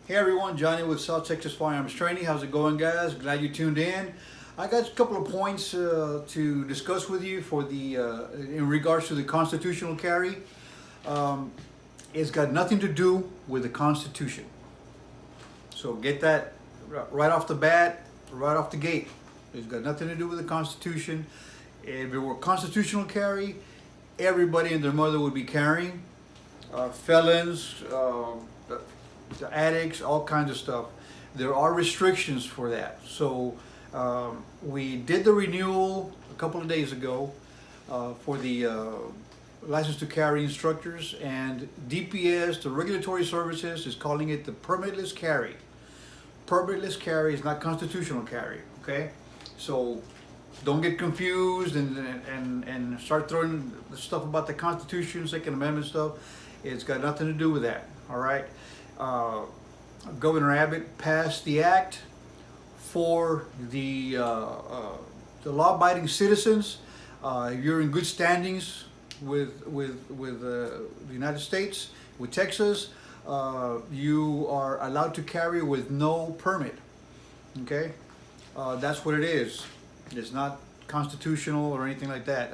Hey everyone, Johnny with South Texas Firearms Training. How's it going, guys? Glad you tuned in. I got a couple of points to discuss with you for the in regards to the constitutional carry. It's got nothing to do with the Constitution. So get that right off the bat, right off the gate. It's got nothing to do with the Constitution. If it were constitutional carry, everybody and their mother would be carrying. Felons, the addicts, all kinds of stuff. There are restrictions for that. So we did the renewal a couple of days ago for the license to carry instructors, and DPS, the regulatory services, is calling it the permitless carry. Permitless carry is not constitutional carry, okay? So don't get confused and start throwing the stuff about the Constitution, Second Amendment stuff. It's got nothing to do with that, all right? Governor Abbott passed the act for the law-abiding citizens. If you're in good standings with the United States, with Texas, you are allowed to carry with no permit. Okay, that's what it is. It's not constitutional or anything like that.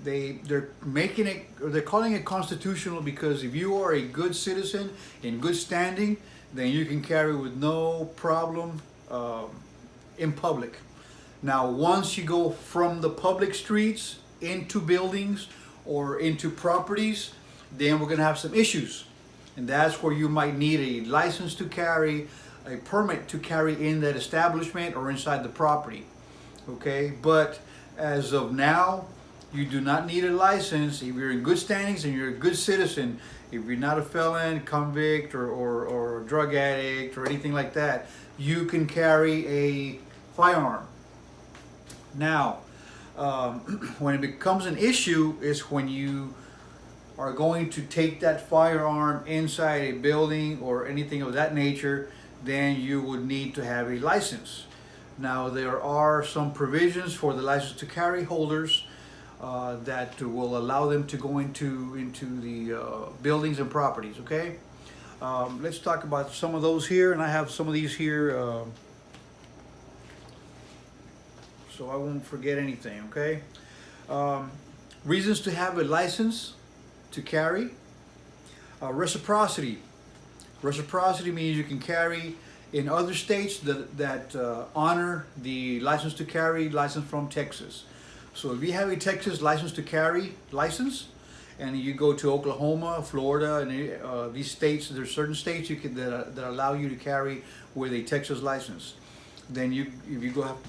They're making it, or they're calling it constitutional because if you are a good citizen in good standing, then you can carry with no problem in public. Now, once you go from the public streets into buildings or into properties, then we're going to have some issues, and that's where you might need a license to carry, a permit to carry in that establishment or inside the property. Okay, but as of now, you do not need a license if you're in good standings and you're a good citizen. If you're not a felon, convict, or drug addict or anything like that, you can carry a firearm. Now, when it becomes an issue is when you are going to take that firearm inside a building or anything of that nature, then you would need to have a license. Now, there are some provisions for the license to carry holders that will allow them to go into the buildings and properties. Okay, let's talk about some of those here, and I have some of these here, so I won't forget anything. Okay, reasons to have a license to carry. Reciprocity. Reciprocity means you can carry in other states that honor the license to carry license from Texas. So if you have a Texas license to carry license, and you go to Oklahoma, Florida, and these states, there's certain states that allow you to carry with a Texas license. Then if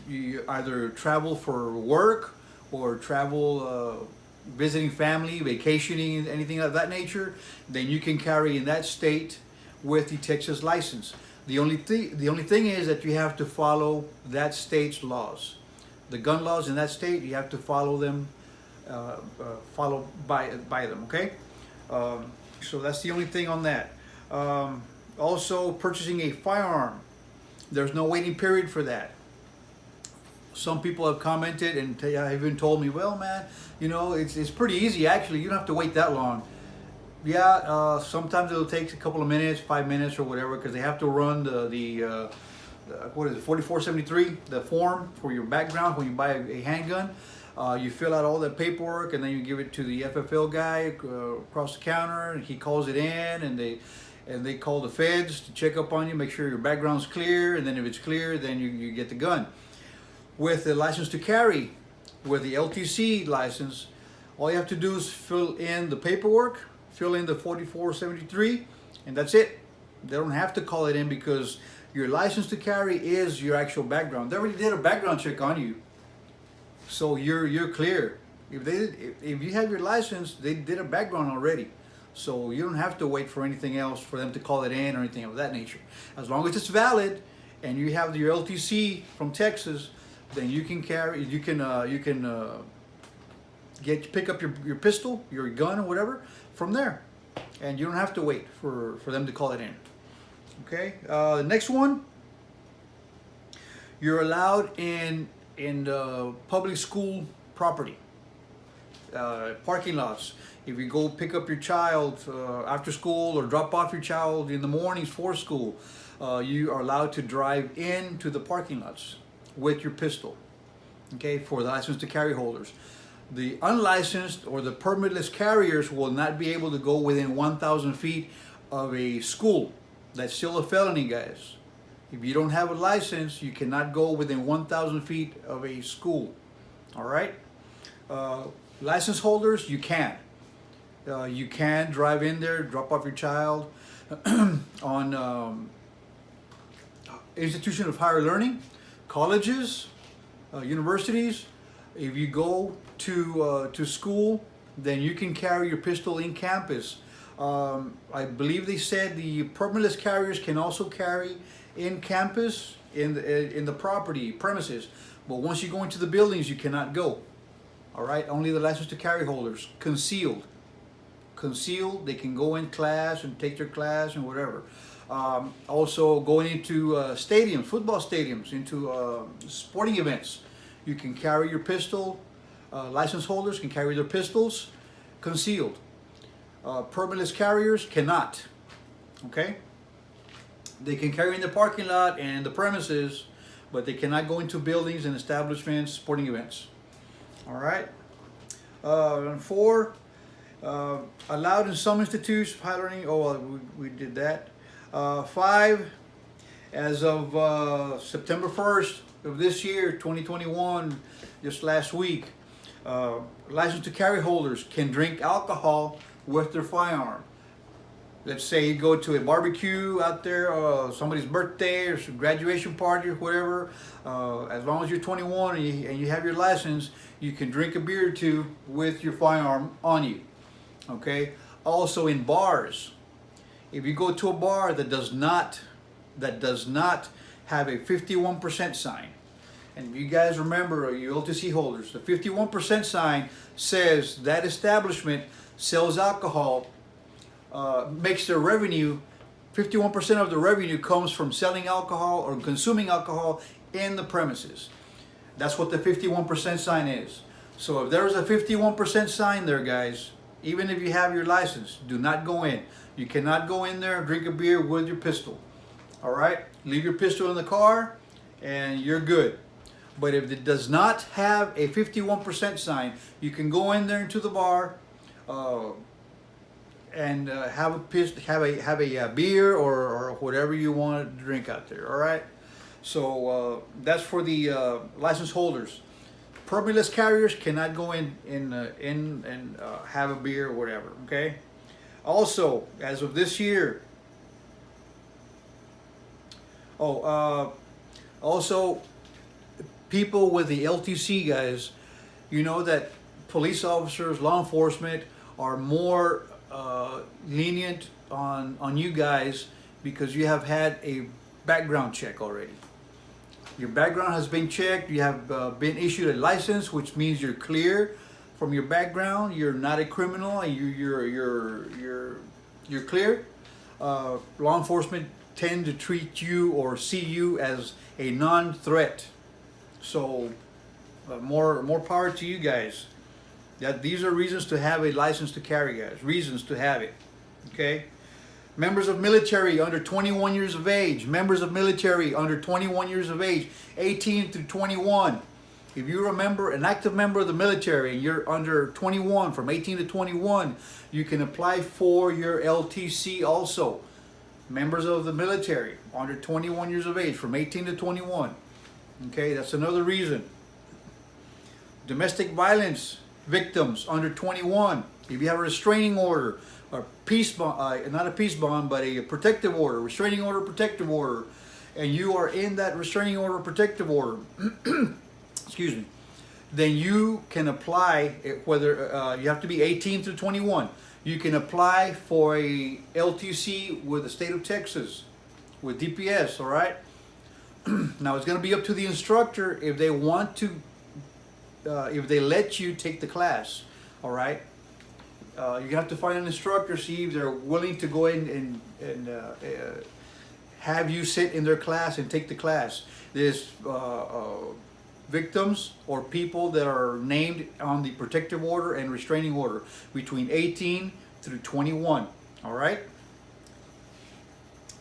you either travel for work or travel visiting family, vacationing, anything of that nature, then you can carry in that state with the Texas license. The only thing is that you have to follow that state's laws. The gun laws in that state, you have to follow them, follow by them. Okay, so that's the only thing on that. Also, purchasing a firearm, there's no waiting period for that. Some people have commented and have even told me, well, man, you know, it's pretty easy actually. You don't have to wait that long. Yeah, sometimes it'll take a couple of minutes, 5 minutes or whatever, because they have to run the what is it, 4473, the form for your background when you buy a handgun. You fill out all that paperwork, and then you give it to the FFL guy across the counter, and he calls it in, and they call the feds to check up on you, make sure your background's clear, and then if it's clear, then you get the gun. With the license to carry, with the LTC license, all you have to do is fill in the paperwork, fill in the 4473, and that's it. They don't have to call it in because your license to carry is your actual background. They already did a background check on you, so you're clear. If you have your license, they did a background already, so you don't have to wait for anything else for them to call it in or anything of that nature. As long as it's valid and you have your LTC from Texas, then you can carry. You can pick up your pistol, your gun, or whatever from there, and you don't have to wait for them to call it in. Okay, the next one, you're allowed in public school property. parking lots. If you go pick up your child after school or drop off your child in the mornings for school, you are allowed to drive into the parking lots with your pistol, okay, for the license to carry holders. The unlicensed or the permitless carriers will not be able to go within 1,000 feet of a school. That's still a felony, guys. If you don't have a license, you cannot go within 1,000 feet of a school. All right? License holders, you can. You can drive in there, drop off your child on institution of higher learning, colleges, universities. If you go to school, then you can carry your pistol in campus. I believe they said the permitless carriers can also carry in campus, in the property premises, but once you go into the buildings, you cannot go. All right, only the license to carry holders. Concealed, they can go in class and take their class and whatever. Also going into stadiums, football stadiums, into sporting events, you can carry your pistol. License holders can carry their pistols concealed. Permitless carriers cannot. Okay? They can carry in the parking lot and the premises, but they cannot go into buildings and establishments, sporting events. All right? And 4, allowed in some institutes, higher learning. Oh, well, we did that. 5, as of September 1st of this year, 2021, just last week, license to carry holders can drink alcohol with their firearm. Let's say you go to a barbecue out there, somebody's birthday or some graduation party or whatever. As long as you're 21 and you have your license, you can drink a beer or two with your firearm on you. Okay. Also in bars, if you go to a bar that does not have a 51% sign, and you guys remember, you LTC holders, the 51% sign says that establishment sells alcohol, makes their revenue, 51% of the revenue comes from selling alcohol or consuming alcohol in the premises. That's what the 51% sign is. So if there's a 51% sign there, guys, even if you have your license, do not go in. You cannot go in there and drink a beer with your pistol. All right? Leave your pistol in the car and you're good. But if it does not have a 51% sign, you can go in there into the bar and have a beer or whatever you want to drink out there. All right. So that's for the license holders. Permitless carriers cannot go in and have a beer or whatever. Okay. Also, as of this year. Also, people with the LTC, guys, you know that police officers, law enforcement are more lenient on you guys because you have had a background check already. Your background has been checked. You have been issued a license, which means you're clear from your background. You're not a criminal. You're clear. Law enforcement tend to treat you or see you as a non-threat. So more power to you guys. These are reasons to have a license to carry, guys. Reasons to have it. Okay. Members of military under 21 years of age. Members of military under 21 years of age. 18 through 21. If you're an active member of the military and you're under 21, from 18 to 21, you can apply for your LTC also. Members of the military under 21 years of age, from 18 to 21. Okay, that's another reason. Domestic violence victims under 21. If you have a restraining order, or peace bond, not a peace bond, but a protective order, restraining order, protective order, and you are in that restraining order, protective order, excuse me, then you can apply, whether you have to be 18 through 21. You can apply for a LTC with the state of Texas, with DPS, all right? Now it's going to be up to the instructor if they want to, if they let you take the class, all right? You have to find an instructor, see if they're willing to go in and have you sit in their class and take the class. There's victims or people that are named on the protective order and restraining order between 18 through 21. All right.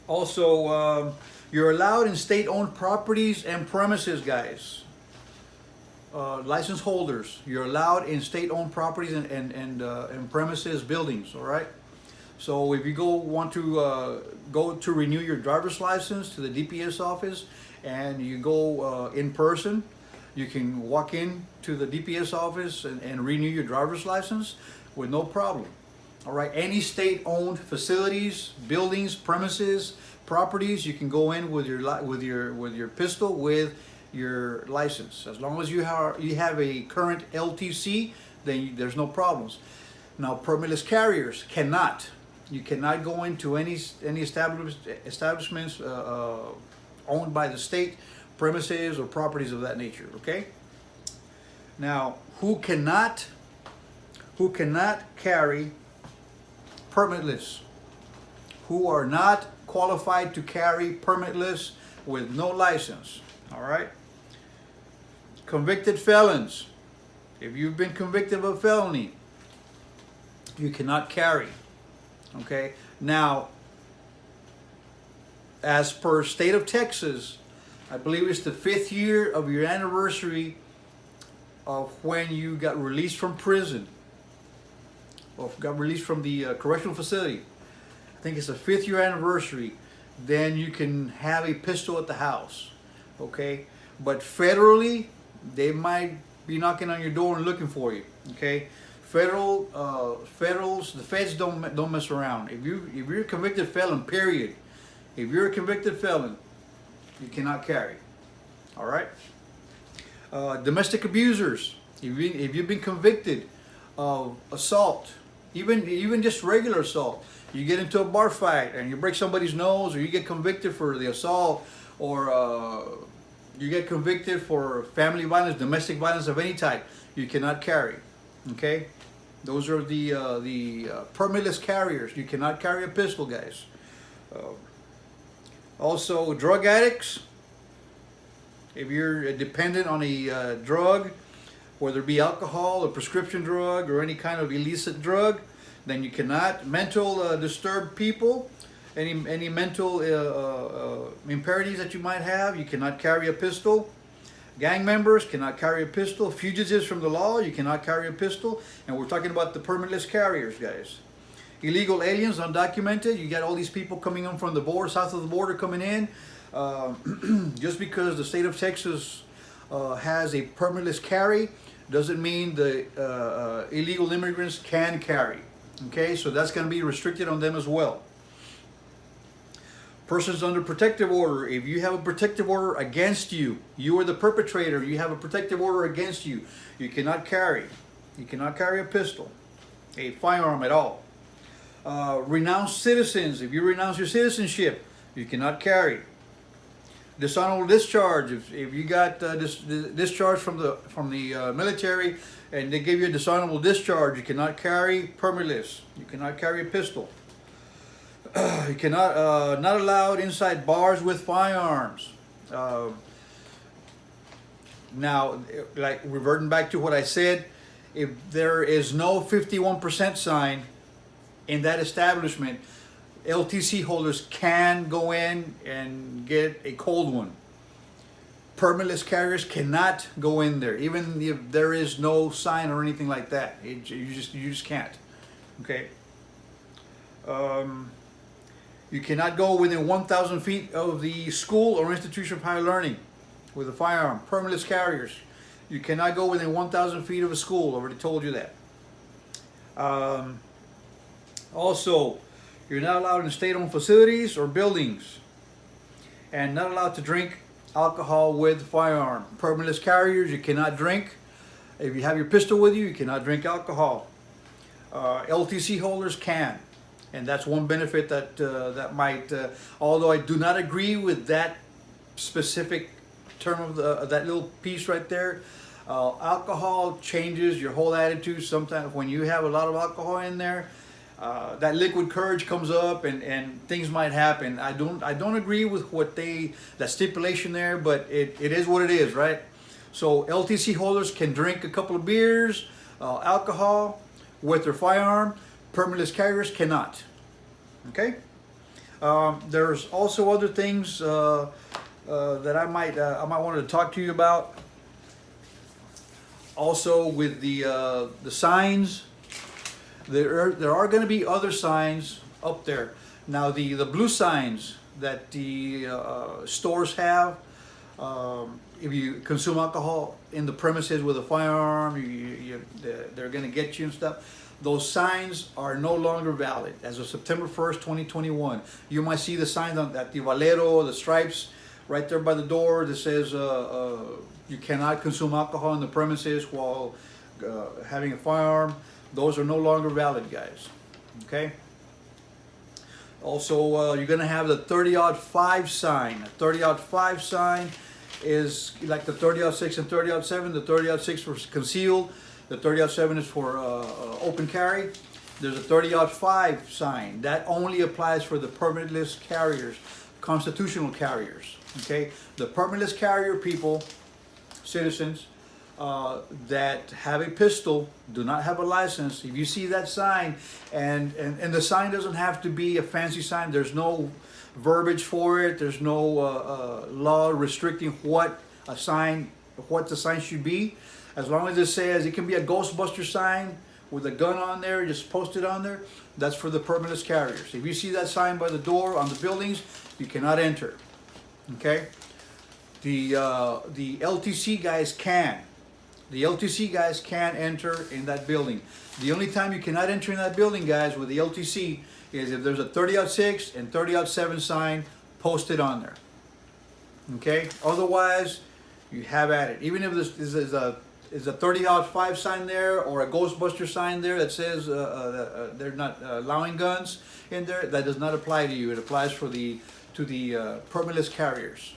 Also, you're allowed in state-owned properties and premises, guys. License holders, you're allowed in state-owned properties and premises, buildings. All right. So if you want to go to renew your driver's license to the DPS office, and you go in person, you can walk in to the DPS office and renew your driver's license with no problem. All right. Any state-owned facilities, buildings, premises, properties, you can go in with your pistol with your license. As long as you have a current LTC, then there's no problems. Now, permitless carriers cannot. You cannot go into any establishments owned by the state, premises or properties of that nature. Okay. Now, who cannot carry permitless? Who are not qualified to carry permitless with no license? All right. Convicted felons. If you've been convicted of a felony, you cannot carry. Okay. Now, as per state of Texas, I believe it's the 5th year of your anniversary of when you got released from prison, or got released from the correctional facility. I think it's the 5th year anniversary. Then you can have a pistol at the house. Okay. But federally, they might be knocking on your door and looking for you. Okay. The feds don't mess around. If you're a convicted felon, period. If you're a convicted felon, you cannot carry. All right. Domestic abusers. If you've been convicted of assault, even just regular assault, you get into a bar fight and you break somebody's nose, or you get convicted for the assault, or you get convicted for family violence, domestic violence of any type, you cannot carry. Okay. Those are the permitless carriers. You cannot carry a pistol, guys. Also, drug addicts. If you're dependent on a drug, whether it be alcohol, a prescription drug, or any kind of illicit drug, then you cannot. Mental disturbed people, any mental impurities that you might have, you cannot carry a pistol. Gang members cannot carry a pistol. Fugitives from the law, you cannot carry a pistol. And we're talking about the permitless carriers, guys. Illegal aliens, undocumented. You got all these people coming in from the border, south of the border, coming in. Just because the state of Texas has a permitless carry doesn't mean the illegal immigrants can carry. Okay, so that's going to be restricted on them as well. Persons under protective order. If you have a protective order against you, you are the perpetrator, you have a protective order against you, you cannot carry. You cannot carry a pistol, a firearm at all. Renounced citizens. If you renounce your citizenship, you cannot carry. Dishonorable discharge. If you got discharged from the military and they give you a dishonorable discharge, you cannot carry permitless. You cannot carry a pistol. You cannot, not allowed inside bars with firearms. Now, like reverting back to what I said, if there is no 51% sign in that establishment, LTC holders can go in and get a cold one. Permitless carriers cannot go in there, even if there is no sign or anything like that. You just can't. Okay. You cannot go within 1,000 feet of the school or institution of higher learning with a firearm. Permitless carriers. You cannot go within 1,000 feet of a school. I already told you that. Also, you're not allowed in state-owned facilities or buildings, and not allowed to drink alcohol with firearm. Permitless carriers, you cannot drink. If you have your pistol with you, you cannot drink alcohol. LTC holders can. And that's one benefit that might, although I do not agree with that specific term of that little piece right there. Alcohol changes your whole attitude. Sometimes when you have a lot of alcohol in there, that liquid courage comes up, and things might happen. I don't agree with that stipulation there, but it is what it is, right? So LTC holders can drink a couple of beers, alcohol with their firearm. Permitless carriers cannot. Okay. There's also other things that I might want to talk to you about. Also, with the signs, there are going to be other signs up there. Now, the blue signs that the stores have, if you consume alcohol in the premises with a firearm, they're going to get you and stuff. Those signs are no longer valid as of September 1st, 2021. You might see the signs at the Valero, the stripes, right there by the door that says you cannot consume alcohol in the premises while having a firearm. Those are no longer valid, guys. Okay? Also, you're going to have the 30-05 sign. A 30-05 sign is like the 30-06 and 30-07. The 30-06 for concealed. The 30-07 is for open carry. There's a 30-05 sign. That only applies for the permitless carriers, constitutional carriers. Okay? The permitless carrier people, citizens, that have a pistol, do not have a license. If you see that sign, and the sign doesn't have to be a fancy sign. There's no verbiage for it. There's no law restricting what the sign should be. As long as it says, it can be a Ghostbuster sign with a gun on there, just post it on there. That's for the permitless carriers. If you see that sign by the door on the buildings, you cannot enter. Okay? The LTC guys can. The LTC guys can enter in that building. The only time you cannot enter in that building, guys, with the LTC is if there's a 30-06 and 30-07 sign posted on there. Okay? Otherwise, you have at it. Even if this is a 30-05 sign there or a Ghostbuster sign there that says they're not allowing guns in there, that does not apply to you. It applies to the permitless carriers.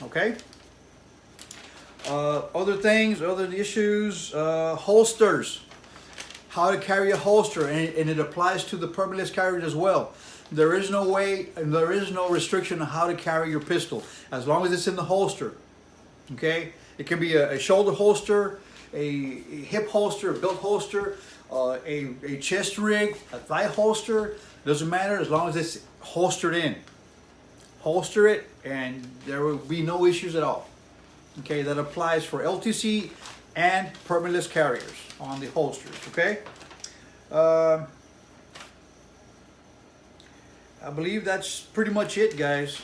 Okay? Other things, other issues, holsters. How to carry a holster, and it applies to the permitless carriers as well. There is no way, and there is no restriction on how to carry your pistol, as long as it's in the holster. Okay? It can be a shoulder holster, a hip holster, a belt holster, a chest rig, a thigh holster. Doesn't matter as long as it's holstered in. Holster it, and there will be no issues at all. Okay, that applies for LTC and permitless carriers on the holsters. Okay, I believe that's pretty much it, guys.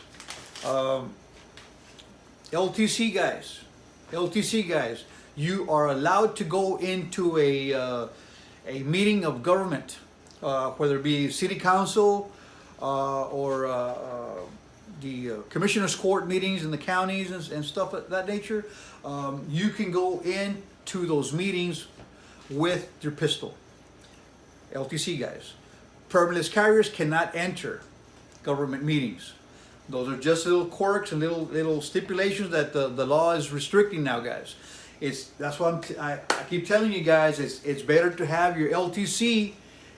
LTC guys, you are allowed to go into a meeting of government, whether it be city council or the commissioner's court meetings in the counties and stuff of that nature. You can go into those meetings with your pistol. LTC guys. Permitless carriers cannot enter government meetings. Those are just little quirks and little stipulations that the law is restricting now, guys. That's why I keep telling you guys, it's better to have your LTC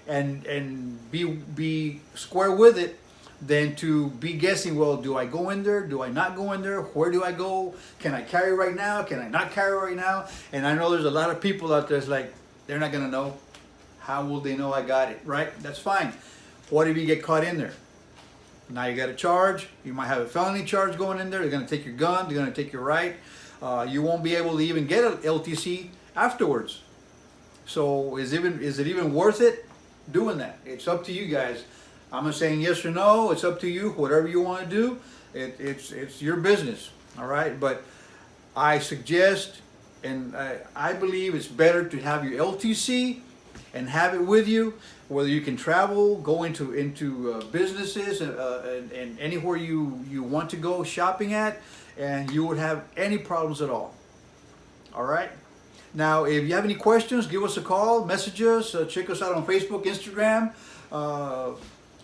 and be square with it than to be guessing, well, do I go in there? Do I not go in there? Where do I go? Can I carry right now? Can I not carry right now? And I know there's a lot of people out there that's like, they're not going to know. How will they know I got it, right? That's fine. What if you get caught in there? Now you got a charge. You might have a felony charge going in there. They're going to take your gun. They're going to take your right. You won't be able to even get an LTC afterwards. So is it even worth it doing that? It's up to you guys. I'm not saying yes or no. It's up to you. Whatever you want to do, it's your business. All right. But I suggest, and I believe it's better to have your LTC and have it with you, whether you can travel, go into businesses and anywhere you want to go shopping at, and you would have any problems at all. All right. Now, if you have any questions, give us a call, message us, check us out on Facebook, Instagram.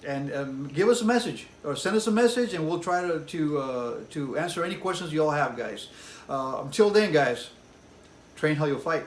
And give us a message or send us a message, and we'll try to answer any questions you all have, guys. Until then, guys, train how you'll fight.